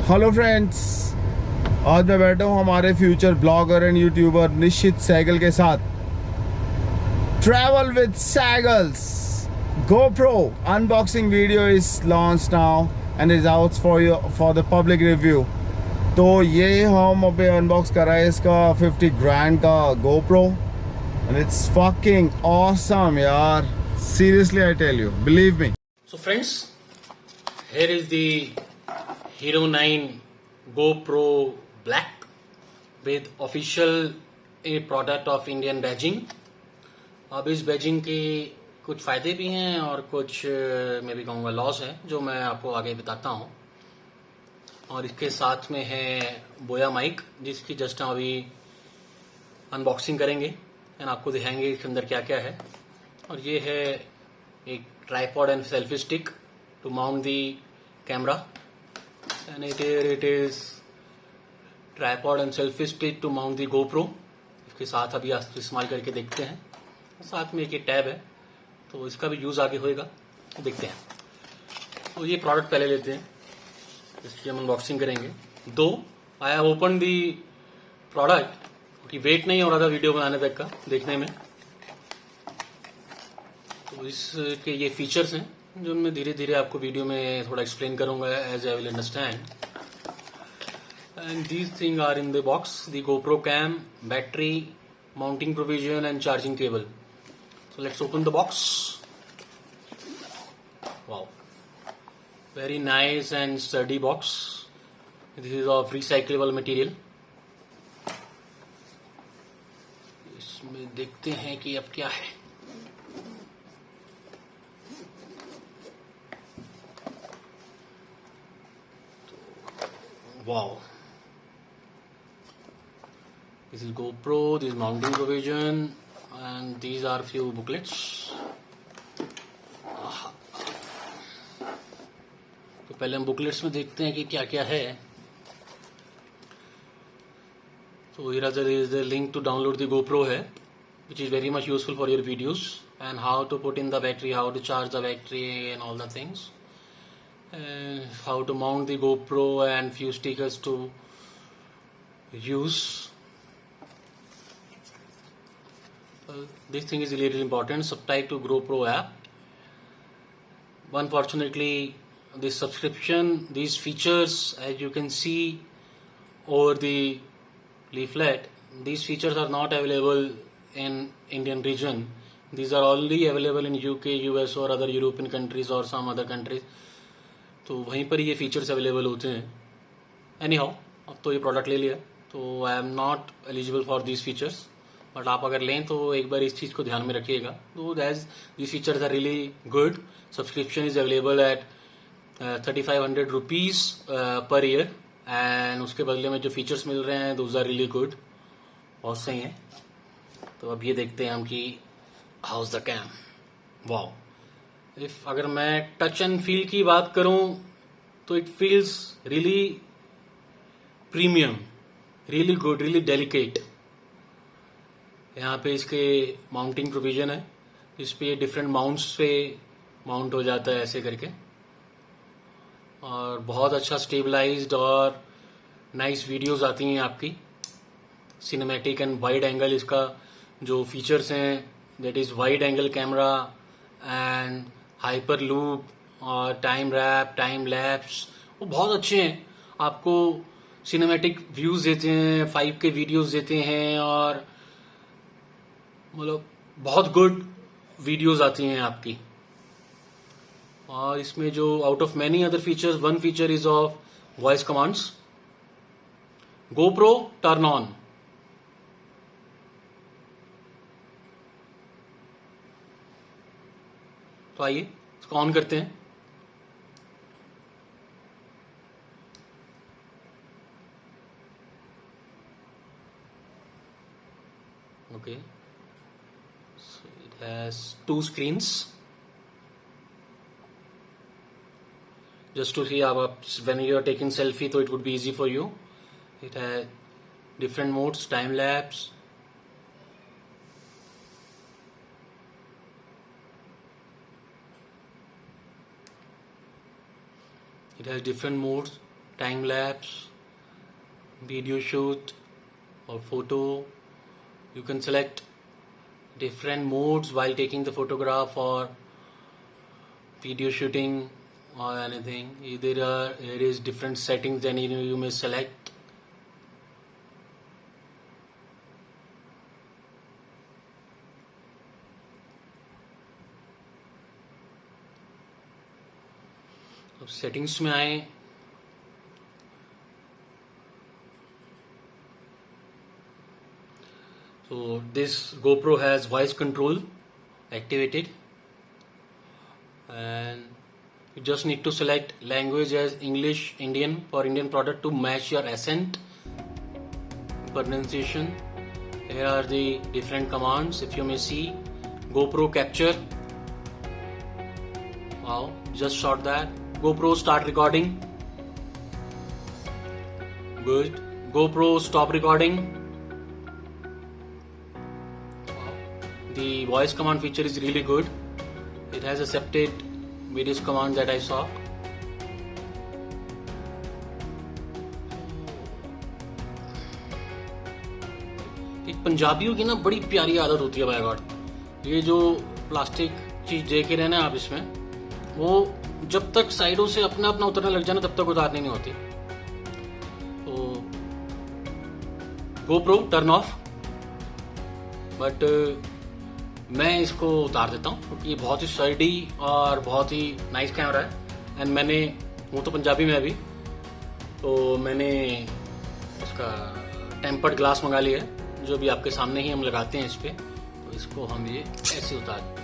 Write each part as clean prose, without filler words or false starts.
Hello friends, आज मैं बैठा हूँ हमारे future blogger and youtuber Nishit Sehgal के साथ। Travel with Sehgals GoPro unboxing video is launch now and is out for the public review. तो ये हम अभी अनबॉक्स कर रहे हैं इसका 50 grand का GoPro and it's fucking awesome यार, seriously I tell you, believe me. So friends, here is the Hero9 GoPro Black with official a product of Indian badging। अब इस बैजिंग के कुछ फ़ायदे भी हैं और कुछ मैं भी कहूँगा लॉस है, जो मैं आपको आगे बताता हूँ। और इसके साथ में है बोया माइक, जिसकी जस्ट हम अभी अनबॉक्सिंग करेंगे एंड आपको दिखाएंगे इसके अंदर क्या क्या है। और ये है एक tripod and selfie stick to mount the camera, and it is tripod and selfie stick to mount the GoPro। इसके साथ अभी इस्तेमाल करके देखते हैं। साथ में एक ये टैब है, तो इसका भी यूज़ आगे होएगा, देखते हैं। तो ये प्रोडक्ट पहले लेते हैं, इसकी हम अनबॉक्सिंग करेंगे। दो I have open the product क्योंकि वेट नहीं हो रहा था वीडियो बनाने तक का देखने में। तो इसके ये फीचर्स हैं जो मैं धीरे धीरे आपको वीडियो में थोड़ा एक्सप्लेन करूंगा as I will understand. And these thing are in the box, the GoPro cam, battery, mounting provision and charging cable. So let's open the box. Wow, very nice and sturdy box. This is of recyclable material. इसमें देखते हैं कि अब क्या है। Wow, this is GoPro, this is mounting provision, and these are few booklets। तो पहले हम बुकलेट्स में देखते हैं कि क्या क्या है। तो here is the link to download the GoPro है, which is very much useful for your videos and how to put in the battery, how to charge the battery and all the things, and how to mount the GoPro and few stickers to use। This thing is really important, subscribe to GoPro app। Unfortunately, this subscription, these features, as you can see over the leaflet, these features are not available in Indian region। These are only available in UK, US or other European countries or some other countries। तो वहीं पर ये features available होते हैं। Any how, अब तो ये product ले लिया, तो I am not eligible for these features. But आप अगर लें तो एक बार इस चीज़ को ध्यान में रखिएगा। तो as these features are really good. Subscription is available at 3500 rupees per year, and उसके बदले में जो फीचर्स मिल रहे हैं दोज आर रियली गुड, बहुत सही हैं। तो अब ये देखते हैं हम कि हाउस द कैम। वाओ, अगर मैं टच एंड फील की बात करूं तो it feels really premium, really good, really delicate. यहाँ पे इसके माउंटिंग प्रोविजन है, इस पे डिफरेंट माउंट्स पे माउंट हो जाता है ऐसे करके, और बहुत अच्छा स्टेबलाइज्ड और नाइस वीडियोस आती हैं आपकी। सिनेमैटिक एंड वाइड एंगल इसका जो फीचर्स हैं, that is wide angle camera and hyper loop और टाइम रैप, टाइम लैप्स, वो बहुत अच्छे हैं। आपको सिनेमैटिक व्यूज देते हैं, 5K वीडियोस देते हैं, और मतलब बहुत गुड वीडियोस आती हैं आपकी। और इसमें जो out of many other features, one feature is of voice commands. GoPro turn on. तो आइए इसको ऑन करते हैं। Okay, so it has 2 screens just to see आप when you are taking selfie, तो it would be easy for you। It has different modes, time lapse, it has different modes time lapse, video shoot or photo. You can select different modes while taking the photograph or video shooting or anything. There is different settings that you may select. अब settings में आए, so this GoPro has voice control activated, and you just need to select language as English Indian for Indian product to match your accent, pronunciation. Here are the different commands. If you may see, GoPro capture, wow, just shot that. GoPro start recording, good. GoPro stop recording. Wow. The voice command feature is really good. It has accepted various commands that I saw. एक पंजाबियों की ना बड़ी प्यारी आदत होती है, bye God, ये जो प्लास्टिक चीज देख रहे हैं ना आप इसमें, वो जब तक साइडों से अपना अपना उतरने लग जाए तब तक उतारनी नहीं होती. तो GoPro टर्न ऑफ, बट मैं इसको उतार देता हूँ क्योंकि ये बहुत ही स्टर्डी और बहुत ही नाइस कैमरा है. एंड मैंने, वो तो पंजाबी में अभी, तो मैंने उसका टेम्पर्ड ग्लास मंगा लिया है, जो भी आपके सामने ही हम लगाते हैं इस पर. तो इसको हम ये ऐसे उतार.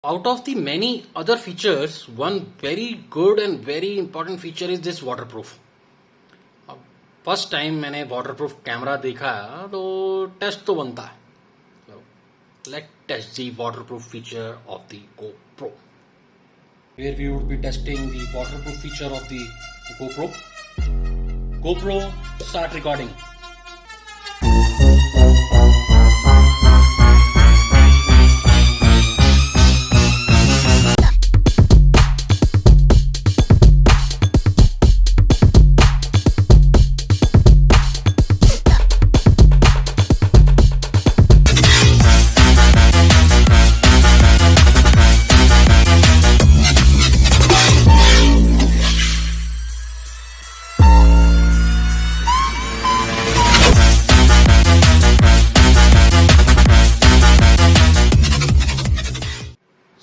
Out of the many other features, one very good and very important feature is this waterproof. First time मैंने वाटरप्रूफ कैमरा देखा तो टेस्ट तो बनता है. Let test the waterproof feature of the GoPro. Where we would be testing the waterproof feature of the GoPro. GoPro start recording.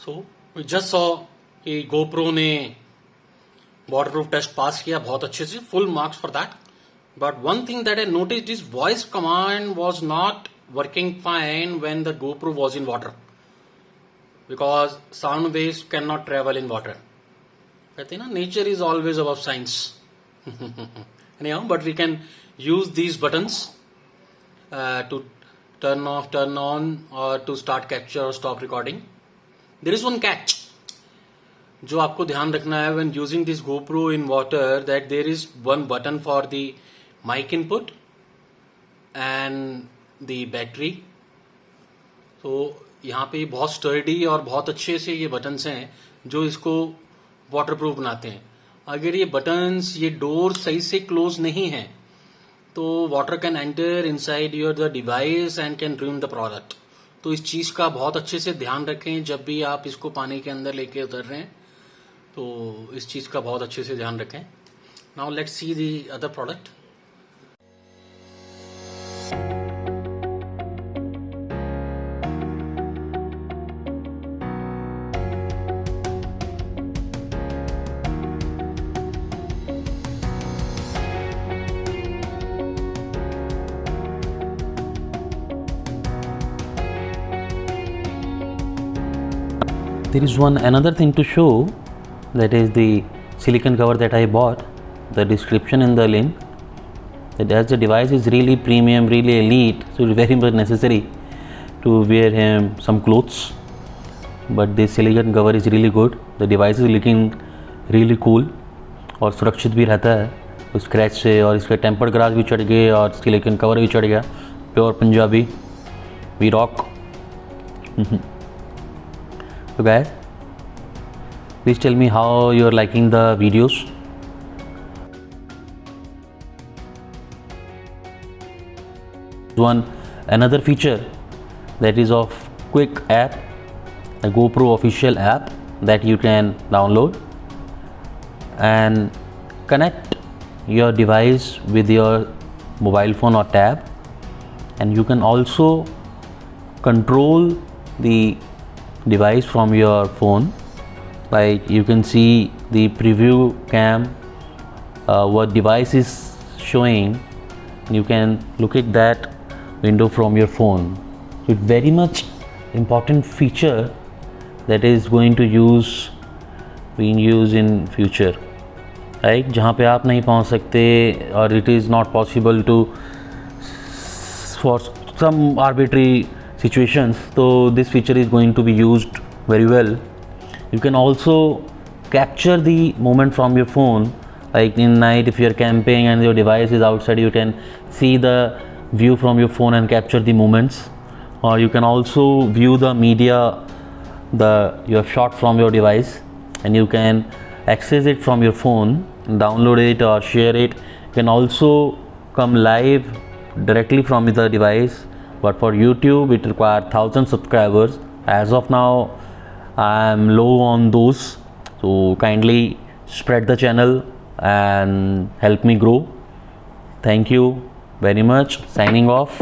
So we just saw कि GoPro ने waterproof test pass किया बहुत अच्छे से, full marks for that. But one thing that I noticed is voice command was not working fine when the GoPro was in water, because sound waves can not travel in water. कहते हैं ना, nature is always above science. But we can use these buttons to turn off, turn on, or to start capture or stop recording. There is one catch जो आपको ध्यान रखना है when using this GoPro in water, that there is one button for the mic input and the battery. तो यहाँ पे बहुत sturdy और बहुत अच्छे से ये बटन्स हैं जो इसको वाटरप्रूफ बनाते हैं. अगर ये बटन्स, ये डोर सही से क्लोज नहीं है तो water can enter inside your the device and can ruin the product. तो इस चीज का बहुत अच्छे से ध्यान रखें जब भी आप इसको पानी के अंदर लेके उतर रहे हैं, तो इस चीज का बहुत अच्छे से ध्यान रखें. Now let's see the other product. There is another thing to show, that is the silicone cover that I bought. The description in the link, that as the device is really premium, really elite, so it's very much necessary to wear him some clothes. But this silicone cover is really good. The device is looking really cool और सुरक्षित भी रहता है उस scratch से, और इसका tempered glass भी चढ़ गए और सिलिकॉन कवर भी चढ़ गया. Pure Punjabi, we rock. So guys, please tell me how you are liking the videos. Another feature that is of quick app, a GoPro official app that you can download and connect your device with your mobile phone or tab, and you can also control the device from your phone. Like you can see the preview cam, what device is showing, you can look at that window from your phone. So it's very much important feature that is going to being used in future, right? जहाँ पे आप नहीं पहुँच सकते or it is not possible to for some arbitrary situations, so this feature is going to be used very well. You can also capture the moment from your phone, like in night if you are camping and your device is outside, you can see the view from your phone and capture the moments. Or you can also view the media you have shot from your device, and you can access it from your phone, download it or share it. You can also come live directly from the device, but for YouTube it requires 1000 subscribers. As of now I am low on those, so kindly spread the channel and help me grow. Thank you very much. Signing off.